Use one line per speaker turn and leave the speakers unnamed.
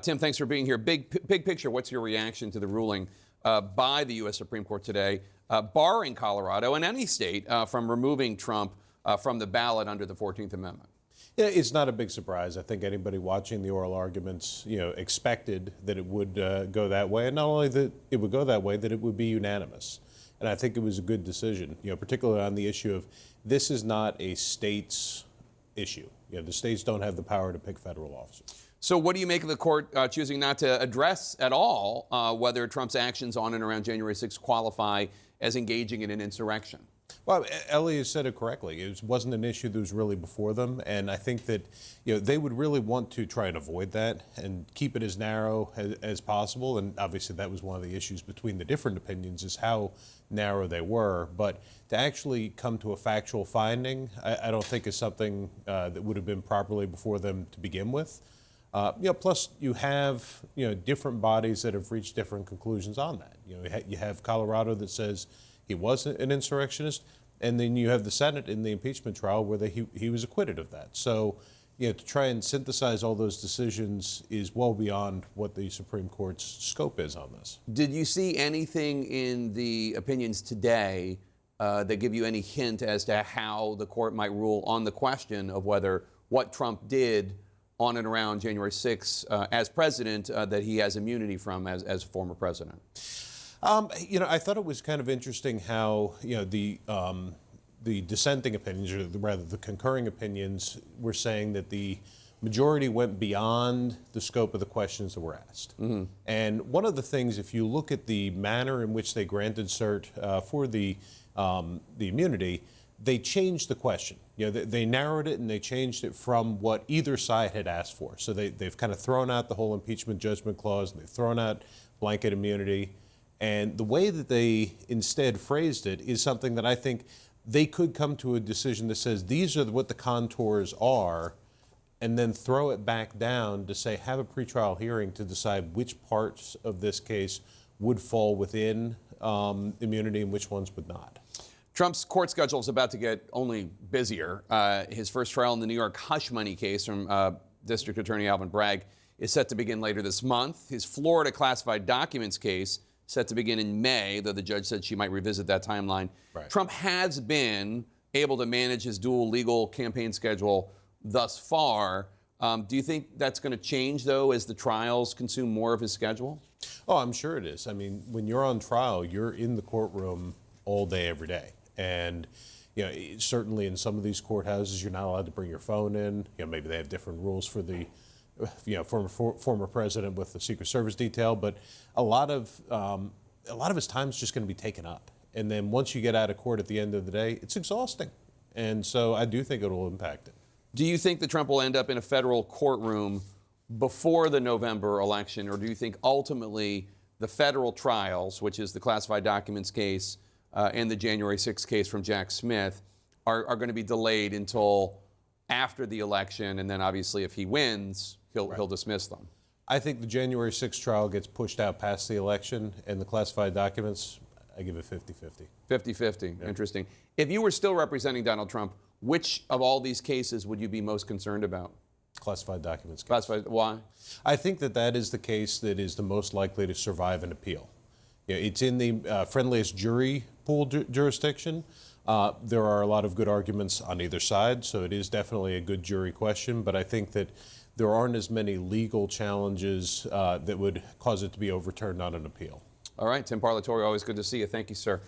Tim, thanks for being here. Big picture, what's your reaction to the ruling by the U.S. Supreme Court today, barring Colorado and any state from removing Trump from the ballot under the 14th Amendment?
Yeah, it's not a big surprise. I think anybody watching the oral arguments, expected that it would go that way, and not only that it would go that way, that it would be unanimous. And I think it was a good decision, particularly on the issue of this is not a state's issue. The states don't have the power to pick federal officers.
So what do you make of the court choosing not to address at all whether Trump's actions on and around January 6th qualify as engaging in an insurrection?
Well, Ellie has said it correctly. It wasn't an issue that was really before them, and I think that they would really want to try and avoid that and keep it as narrow as possible. And obviously, that was one of the issues between the different opinions, is how narrow they were. But to actually come to a factual finding, I don't think is something that would have been properly before them to begin with. Plus you have different bodies that have reached different conclusions on that. You have Colorado that says he was an insurrectionist, and then you have the Senate in the impeachment trial where he was acquitted of that. So, to try and synthesize all those decisions is well beyond what the Supreme Court's scope is on this.
Did you see anything in the opinions today that give you any hint as to how the court might rule on the question of whether what Trump did on and around January 6th as president that he has immunity from as a former president?
I thought it was kind of interesting how the dissenting opinions, or rather the concurring opinions, were saying that the majority went beyond the scope of the questions that were asked. Mm-hmm. And one of the things, if you look at the manner in which they granted cert for the immunity, they changed the question. They narrowed it and they changed it from what either side had asked for. So they've kind of thrown out the whole impeachment judgment clause, and they've thrown out blanket immunity. And the way that they instead phrased it is something that I think they could come to a decision that says these are what the contours are, and then throw it back down to say have a pretrial hearing to decide which parts of this case would fall within immunity and which ones would not.
Trump's court schedule is about to get only busier. His first trial in the New York hush money case from District Attorney Alvin Bragg is set to begin later this month. His Florida classified documents case set to begin in May, though the judge said she might revisit that timeline. Right. Trump has been able to manage his dual legal campaign schedule thus far. Do you think that's going to change, though, as the trials consume more of his schedule?
Oh, I'm sure it is. I mean, when you're on trial, you're in the courtroom all day, every day. And certainly in some of these courthouses, you're not allowed to bring your phone in. Maybe they have different rules for the former president with the Secret Service detail, but a lot of his time is just going to be taken up. And then once you get out of court at the end of the day, it's exhausting. And so I do think it will impact it.
Do you think that Trump will end up in a federal courtroom before the November election, or do you think ultimately the federal trials, which is the classified documents case and the January 6th case from Jack Smith, are going to be delayed until after the election, and then obviously if he wins, he'll dismiss them?
I think the January 6th trial gets pushed out past the election, and the classified documents, I give it 50-50.
50-50, yeah. Interesting. If you were still representing Donald Trump, which of all these cases would you be most concerned about?
Classified documents case.
Classified, why?
I think that is the case that is the most likely to survive an appeal. It's in the friendliest jury pool jurisdiction. There are a lot of good arguments on either side, so it is definitely a good jury question, but I think that there aren't as many legal challenges that would cause it to be overturned on an appeal.
All right, Tim Parlatore, always good to see you. Thank you, sir.